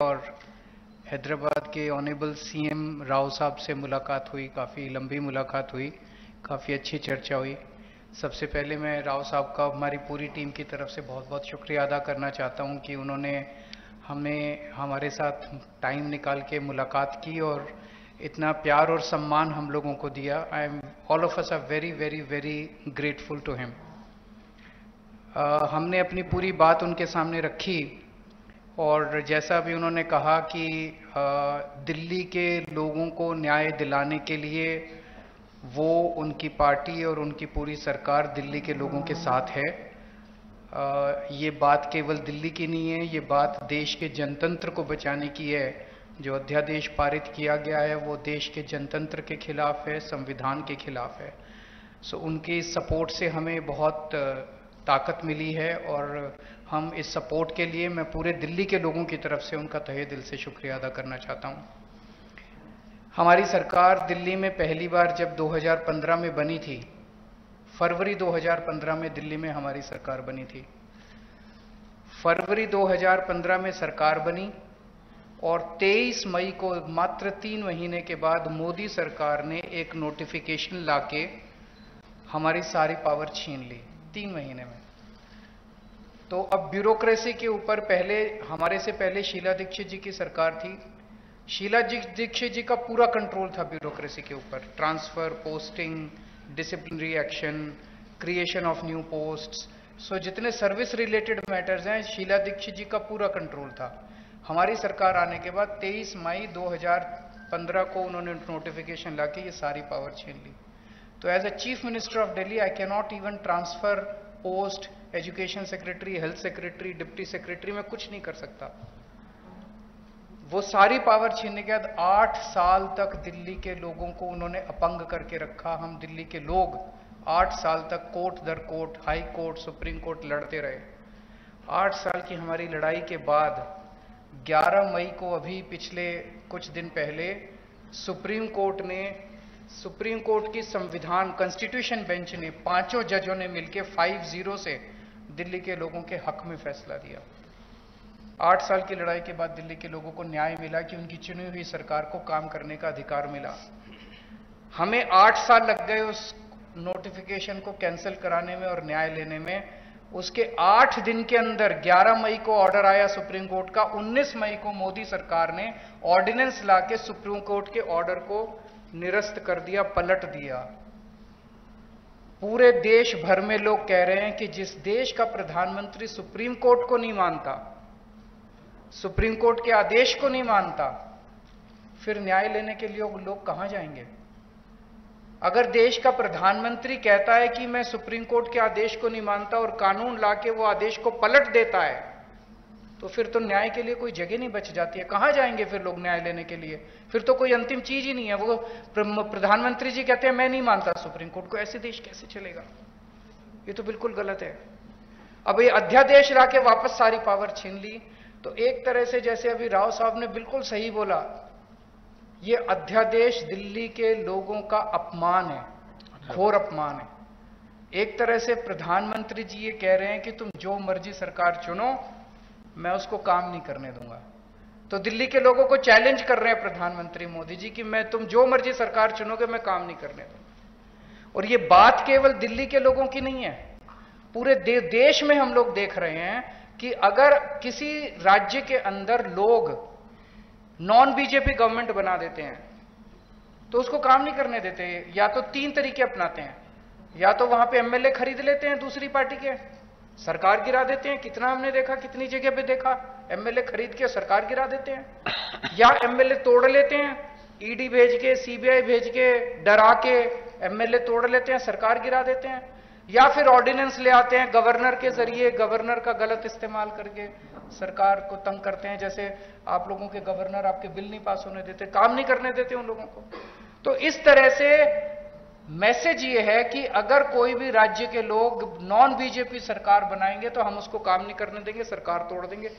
और हैदराबाद के honourable CM Rao साहब से मुलाकात हुई, काफ़ी लंबी मुलाकात हुई, काफ़ी अच्छी चर्चा हुई। सबसे पहले मैं राव साहब का हमारी पूरी टीम की तरफ से बहुत बहुत शुक्रिया अदा करना चाहता हूं कि उन्होंने हमारे साथ टाइम निकाल के मुलाकात की और इतना प्यार और सम्मान हम लोगों को दिया। I am all of us are very very very grateful to him. हमने अपनी पूरी बात उनके सामने रखी और जैसा भी उन्होंने कहा कि दिल्ली के लोगों को न्याय दिलाने के लिए वो, उनकी पार्टी और उनकी पूरी सरकार दिल्ली के लोगों के साथ है। ये बात केवल दिल्ली की नहीं है, ये बात देश के जनतंत्र को बचाने की है। जो अध्यादेश पारित किया गया है वो देश के जनतंत्र के खिलाफ है, संविधान के खिलाफ है। सो उनकी सपोर्ट से हमें बहुत ताकत मिली है और हम इस सपोर्ट के लिए मैं पूरे दिल्ली के लोगों की तरफ से उनका तहे दिल से शुक्रिया अदा करना चाहता हूं। हमारी सरकार दिल्ली में पहली बार जब 2015 में बनी थी, फरवरी 2015 में दिल्ली में हमारी सरकार बनी थी। फरवरी 2015 में सरकार बनी और 23 मई को, मात्र 3 महीने के बाद, मोदी सरकार ने एक नोटिफिकेशन लाके हमारी सारी पावर छीन ली 3 महीने में। तो अब ब्यूरोक्रेसी के ऊपर हमारे से पहले शीला दीक्षित जी की सरकार थी। शीला दीक्षित जी का पूरा कंट्रोल था ब्यूरोक्रेसी के ऊपर, transfer, posting, disciplinary action, creation of new posts. So जितने सर्विस रिलेटेड मैटर्स हैं, शीला दीक्षित जी का पूरा कंट्रोल था। हमारी सरकार आने के बाद 23 मई 2015 को उन्होंने नोटिफिकेशन लाके ये सारी पावर छीन ली। तो as a chief minister of Delhi I can not even transfer post, education secretary, health secretary, deputy secretary, मैं कुछ नहीं कर सकता। वो सारी पावर छीनने के बाद 8 साल तक दिल्ली के लोगों को उन्होंने अपंग करके रखा। हम दिल्ली के लोग 8 साल तक कोर्ट दर court, high court, supreme court लड़ते रहे। 8 साल की हमारी लड़ाई के बाद 11 मई को, अभी पिछले कुछ दिन पहले, सुप्रीम कोर्ट की संविधान कॉन्स्टिट्यूशन बेंच ने, 5 जजों ने मिलकर 5-0 से दिल्ली के लोगों के हक में फैसला दिया। 8 साल की लड़ाई के बाद दिल्ली के लोगों को न्याय मिला कि उनकी चुनी हुई सरकार को काम करने का अधिकार मिला। हमें 8 साल लग गए उस नोटिफिकेशन को कैंसिल कराने में और न्याय लेने में। उसके 8 दिन के अंदर 11 मई को ऑर्डर आया सुप्रीम कोर्ट का। 19 मई को मोदी सरकार ने ऑर्डिनेंस लाके सुप्रीम कोर्ट के ऑर्डर को निरस्त कर दिया, पलट दिया। पूरे देश भर में लोग कह रहे हैं कि जिस देश का प्रधानमंत्री सुप्रीम कोर्ट को नहीं मानता, सुप्रीम कोर्ट के आदेश को नहीं मानता, फिर न्याय लेने के लिए लोग कहां जाएंगे? अगर देश का प्रधानमंत्री कहता है कि मैं सुप्रीम कोर्ट के आदेश को नहीं मानता और कानून लाके वो आदेश को पलट देता है, तो फिर तो न्याय के लिए कोई जगह नहीं बच जाती है। कहां जाएंगे फिर लोग न्याय लेने के लिए? फिर तो कोई अंतिम चीज ही नहीं है। वो प्रधानमंत्री जी कहते हैं मैं नहीं मानता सुप्रीम कोर्ट को, ऐसे देश कैसे चलेगा? ये तो बिल्कुल गलत है। अब ये अध्यादेश लाके वापस सारी पावर छीन ली। तो एक तरह से, जैसे अभी राव साहब ने बिल्कुल सही बोला, ये अध्यादेश दिल्ली के लोगों का अपमान है, घोर अपमान है। एक तरह से प्रधानमंत्री जी ये कह रहे हैं कि तुम जो मर्जी सरकार चुनो, मैं उसको काम नहीं करने दूंगा। तो दिल्ली के लोगों को चैलेंज कर रहे हैं प्रधानमंत्री मोदी जी कि तुम जो मर्जी सरकार चुनोगे, मैं काम नहीं करने दूंगा। और ये बात केवल दिल्ली के लोगों की नहीं है, पूरे देश में हम लोग देख रहे हैं कि अगर किसी राज्य के अंदर लोग नॉन बीजेपी गवर्नमेंट बना देते हैं तो उसको काम नहीं करने देते। या तो 3 तरीके अपनाते हैं, या तो वहां पे एमएलए खरीद लेते हैं दूसरी पार्टी के, सरकार गिरा देते हैं। कितना हमने देखा, कितनी जगह पे देखा, एमएलए खरीद के सरकार गिरा देते हैं। या एमएलए तोड़ लेते हैं, ईडी भेज के, सीबीआई भेज के, डरा के एमएलए तोड़ लेते हैं, सरकार गिरा देते हैं। या फिर ऑर्डिनेंस ले आते हैं गवर्नर के जरिए, गवर्नर का गलत इस्तेमाल करके सरकार को तंग करते हैं। जैसे आप लोगों के गवर्नर आपके बिल नहीं पास होने देते, काम नहीं करने देते उन लोगों को। तो इस तरह से मैसेज ये है कि अगर कोई भी राज्य के लोग नॉन बीजेपी सरकार बनाएंगे तो हम उसको काम नहीं करने देंगे, सरकार तोड़ देंगे।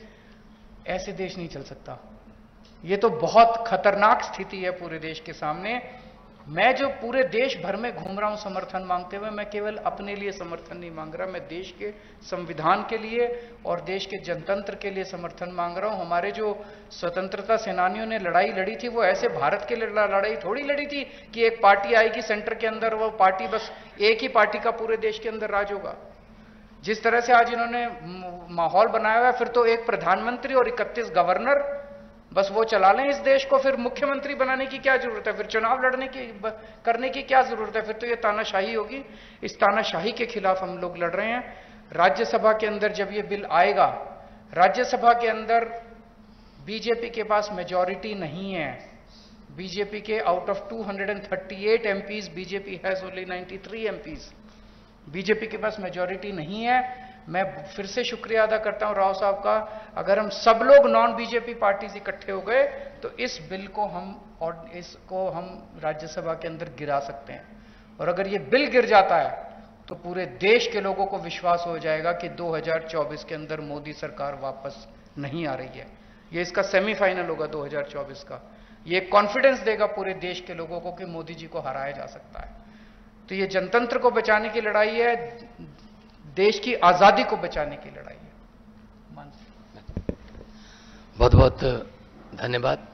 ऐसे देश नहीं चल सकता। ये तो बहुत खतरनाक स्थिति है पूरे देश के सामने। मैं जो पूरे देश भर में घूम रहा हूं समर्थन मांगते हुए, मैं केवल अपने लिए समर्थन नहीं मांग रहा, मैं देश के संविधान के लिए और देश के जनतंत्र के लिए समर्थन मांग रहा हूं। हमारे जो स्वतंत्रता सेनानियों ने लड़ाई लड़ी थी, वो ऐसे भारत के लिए लड़ाई थोड़ी लड़ी थी कि एक पार्टी आएगी सेंटर के अंदर, वो पार्टी बस एक ही पार्टी का पूरे देश के अंदर राज होगा। जिस तरह से आज इन्होंने माहौल बनाया हुआ है, फिर तो एक प्रधानमंत्री और 31 गवर्नर बस वो चला लें इस देश को, फिर मुख्यमंत्री बनाने की क्या जरूरत है, फिर चुनाव लड़ने की करने की क्या जरूरत है, फिर तो ये तानाशाही होगी। इस तानाशाही के खिलाफ हम लोग लड़ रहे हैं। राज्यसभा के अंदर जब ये बिल आएगा, राज्यसभा के अंदर बीजेपी के पास मेजॉरिटी नहीं है। बीजेपी के out of 238 MPs, BJP has only 93 MPs. BJP के पास मेजॉरिटी नहीं है। मैं फिर से शुक्रिया अदा करता हूं राव साहब का। अगर हम सब लोग नॉन बीजेपी पार्टीज इकट्ठे हो गए तो इस बिल को हम राज्यसभा के अंदर गिरा सकते हैं। और अगर ये बिल गिर जाता है तो पूरे देश के लोगों को विश्वास हो जाएगा कि 2024 के अंदर मोदी सरकार वापस नहीं आ रही है। ये इसका सेमीफाइनल होगा 2024 का। ये कॉन्फिडेंस देगा पूरे देश के लोगों को कि मोदी जी को हराया जा सकता है। तो ये जनतंत्र को बचाने की लड़ाई है, देश की आजादी को बचाने की लड़ाई है। बहुत बहुत धन्यवाद।